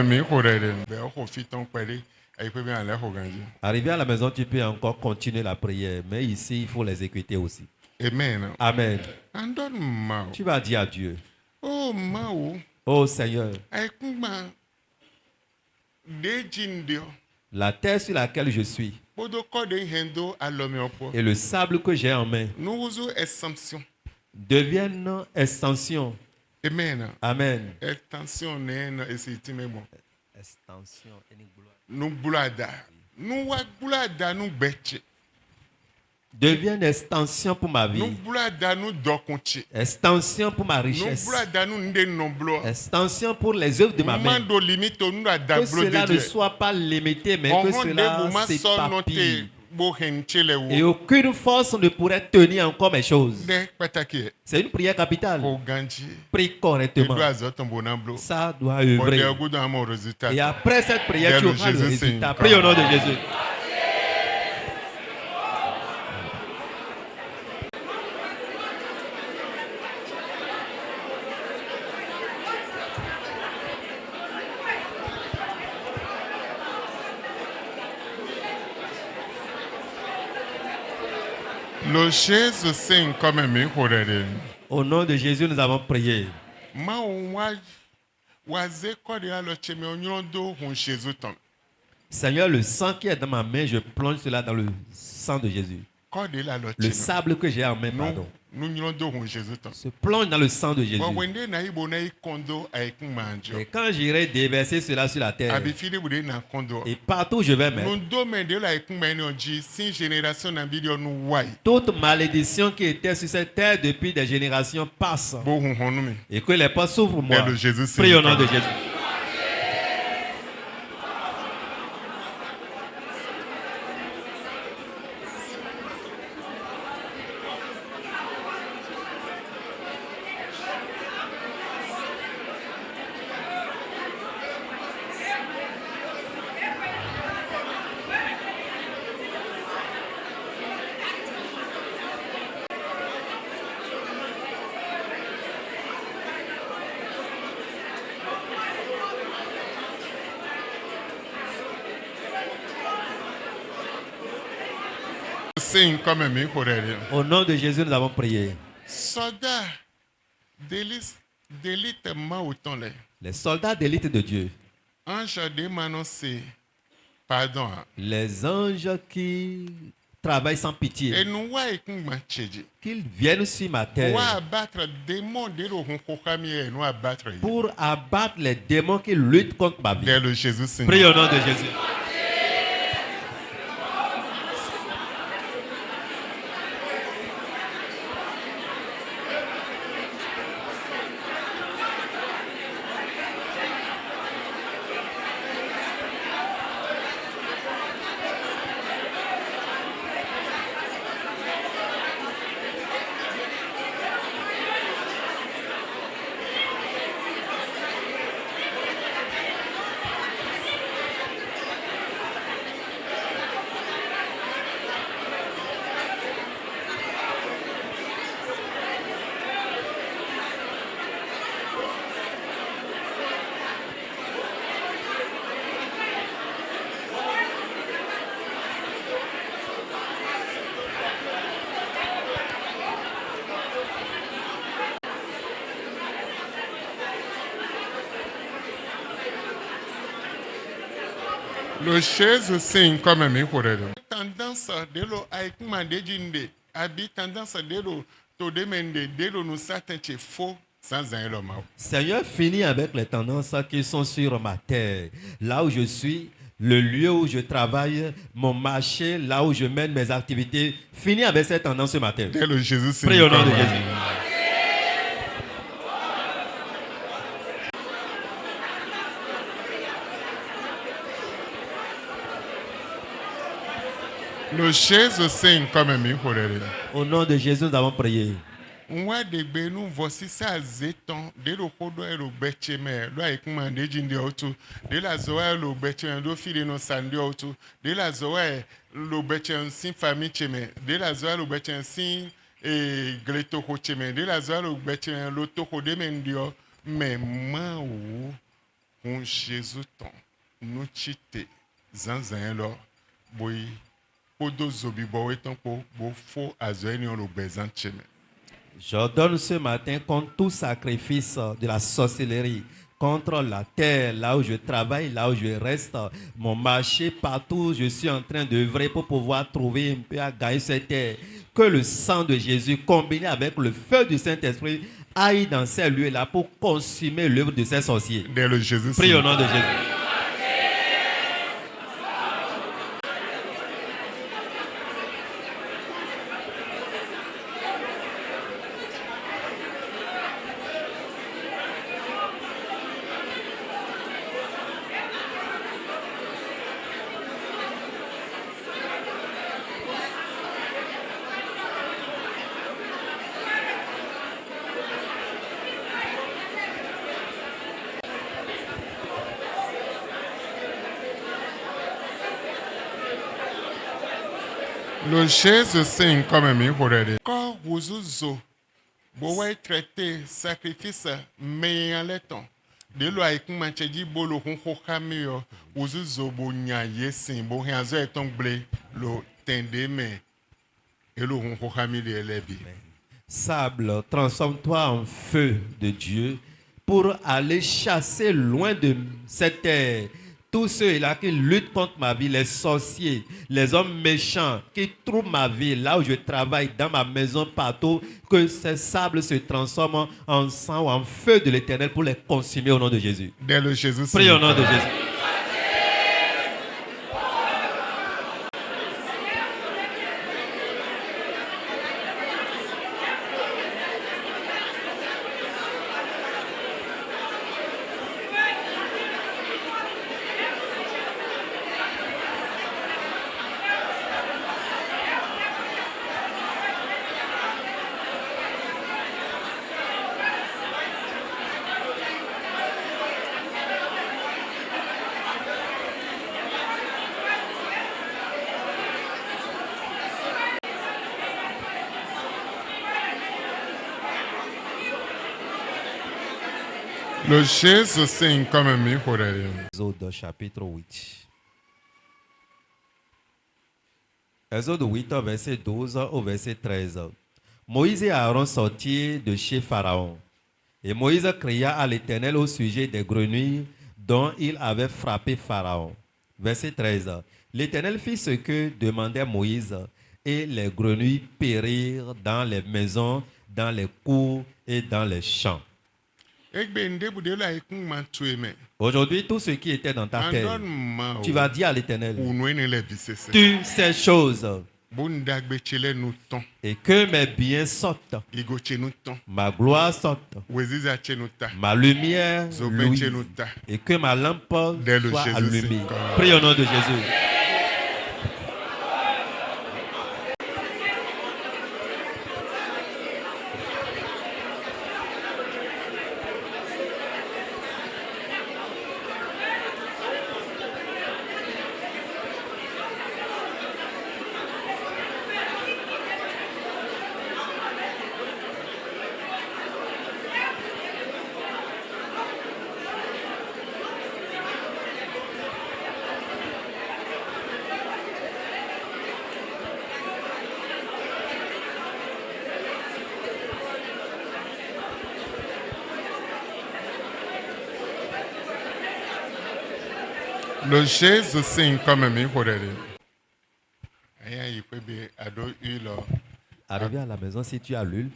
Arrivé à la maison, tu peux encore continuer la prière, mais ici, il faut les écouter aussi. Amen. Amen. Tu vas dire à Dieu. Oh Seigneur. La terre sur laquelle je suis et le sable que j'ai en main deviennent extension. Amen. Amen. Extension. Devient une extension pour ma vie. Extension pour ma richesse. Extension pour les œuvres de ma main. Que cela ne soit pas limité, mais que cela s'éparpille. Et aucune force ne pourrait tenir encore mes choses. C'est une prière capitale. Prie correctement. Ça doit œuvrer. Et après cette prière, tu auras le résultat. Prie au nom de Jésus. Le Jésus sing comme au nom de Jésus, nous avons prié. Seigneur, le sang qui est dans ma main, je plonge cela dans le sang de Jésus. Le sable que j'ai en main, pardon, se plonge dans le sang de Jésus. Et quand j'irai déverser cela sur la terre, et partout où je vais mettre, toute malédiction qui était sur cette terre depuis des générations passe. Et que les portes s'ouvrent moi. Prie au nom de Jésus. Au nom de Jésus, nous avons prié. Les soldats d'élite de Dieu. Les anges qui travaillent sans pitié. Qu'ils viennent sur ma terre pour abattre les démons qui luttent contre ma vie. Prie au nom de Jésus. Le Jésus c'est comme un micro-rêve. Tendance de l'eau à écouter des habits tendance de l'eau to demander de l'eau nous certains faux sans un homme. Seigneur, finis avec les tendances qui sont sur ma terre, là où je suis, le lieu où je travaille, mon marché, là où je mène mes activités. Finis avec cette tendance ce matin. Prie au nom de Jésus. Le Jésus c'est comme un micro-rêve. Au nom de Jésus, nous avons prié. Moi de nous voici ça zéton de le kodo e le betcheme lo ai kuma de jinde otu de la zoa le betcheme do file no sandi otu de la zoa le betcheme sin famille cheme de la zoa le betcheme sin e gleto ko cheme de la zoa le betcheme lo to ko de mendio mais man ou on Jésus ton nous chite zanzan lo boy kodo zobi bo eton ko bo fo azoeni on le bezan cheme. J'ordonne ce matin contre tout sacrifice de la sorcellerie, contre la terre, là où je travaille, là où je reste, mon marché, partout où je suis en train d'œuvrer pour pouvoir trouver un peu à gagner cette terre. Que le sang de Jésus, combiné avec le feu du Saint-Esprit, aille dans ces lieux-là pour consumer l'œuvre de ces sorciers. Prie au nom de Jésus. Le Jésus c'est comme un micro-rêve. Quand vous ouzo, vous voyez traiter sacrifice, mais en l'éton. De l'eau avec un manchedi bolo honho camio, vous ouzo bonya yesin, bon hanzo et tomblé, le tende mais et le honho camio de l'ébi. Sable, transforme-toi en feu de Dieu pour aller chasser loin de cette terre tous ceux-là qui luttent contre ma vie, les sorciers, les hommes méchants qui trouvent ma vie, là où je travaille, dans ma maison, partout, que ces sables se transforment en sang ou en feu de l'Éternel pour les consumer au nom de Jésus. Prie au nom de Jésus. Le Jésus c'est comme un micro-rêve. Exode chapitre 8. Exode 8 verset 12 au verset 13. Moïse et Aaron sortirent de chez Pharaon. Et Moïse cria à l'Éternel au sujet des grenouilles dont il avait frappé Pharaon. Verset 13. L'Éternel fit ce que demandait Moïse, et les grenouilles périrent dans les maisons, dans les cours et dans les champs. Aujourd'hui, tout ce qui était dans ta terre, tu vas dire à l'Éternel, tue ces choses et que mes biens sortent, ma gloire sorte, ma lumière luise, et que ma lampe soit allumée. Prie au nom de Jésus. Le Jésus c'est comme mi horere. Arrivé à la maison, si tu as l'huile,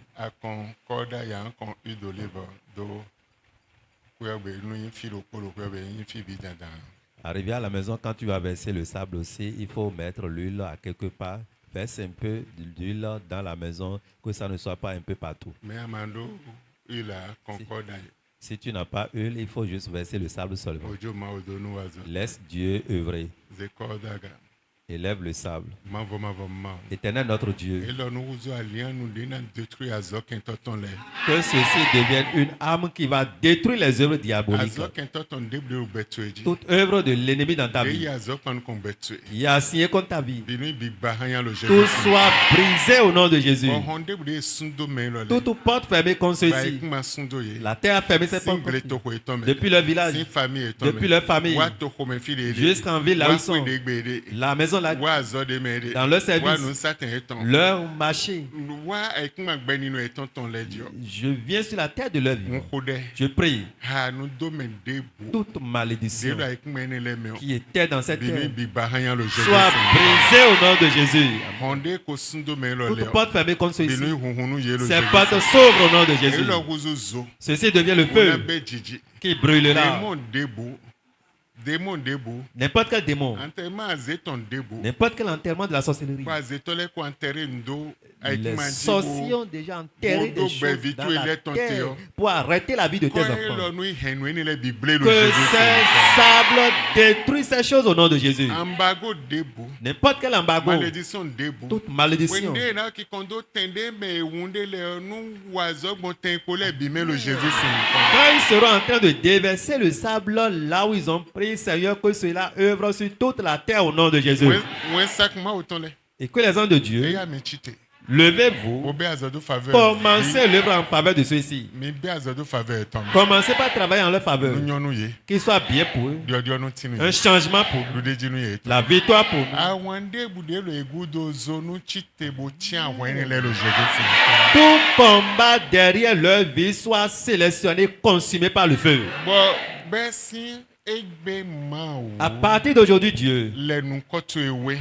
arrivé à la maison, quand tu vas verser le sable aussi, il faut mettre l'huile à quelque part. Verse un peu d'huile dans la maison, que ça ne soit pas un peu partout. Si tu n'as pas huile, il faut juste verser le sable seulement. Laisse Dieu œuvrer. Élève le sable. Éternel notre Dieu. Que ceci devienne une arme qui va détruire les œuvres diaboliques. Toute œuvre de l'ennemi dans ta vie qui a signé contre ta vie, tout soit brisé au nom de Jésus. Toute porte fermée contre ceci. La terre a fermé ses portes depuis leur village, depuis leur famille, jusqu'en ville là où ils sont. La maison dans leur service, leur marché. Je viens sur la terre de leur vie. Je prie. Toute malédiction qui était dans cette terre soit brisée au nom de Jésus. Toute porte fermée contre ceci, ces portes s'ouvrent au nom de Jésus. Ceci devient le feu qui brûlera. N'importe quel démon, n'importe quel enterrement de la sorcellerie. Les sorciers ont déjà enterré des choses dans la terre pour arrêter la vie de tes enfants. Que ces sables détruisent ces choses au nom de Jésus. N'importe quel embargo, toute malédiction. Quand ils seront en train de déverser le sable là où ils ont pris, Seigneur, que cela œuvre sur toute la terre au nom de Jésus. Et que les hommes de Dieu, levez-vous, commencez l'œuvre en faveur de ceux-ci. Commencez par travailler en leur faveur. Qu'il soit bien pour eux, un changement pour eux, la victoire pour nous. Tout combat derrière leur vie soit sélectionné, consumé par le feu. À partir d'aujourd'hui, Dieu,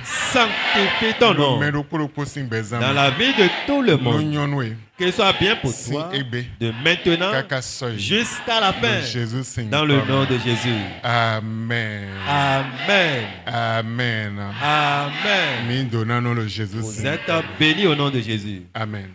sanctifie ton nom dans la vie de tout le monde. Que ce soit bien pour toi de maintenant jusqu'à la fin. Dans le nom de Jésus. Amen. Amen. Amen. Amen. Amen. Vous êtes bénis au nom de Jésus. Amen.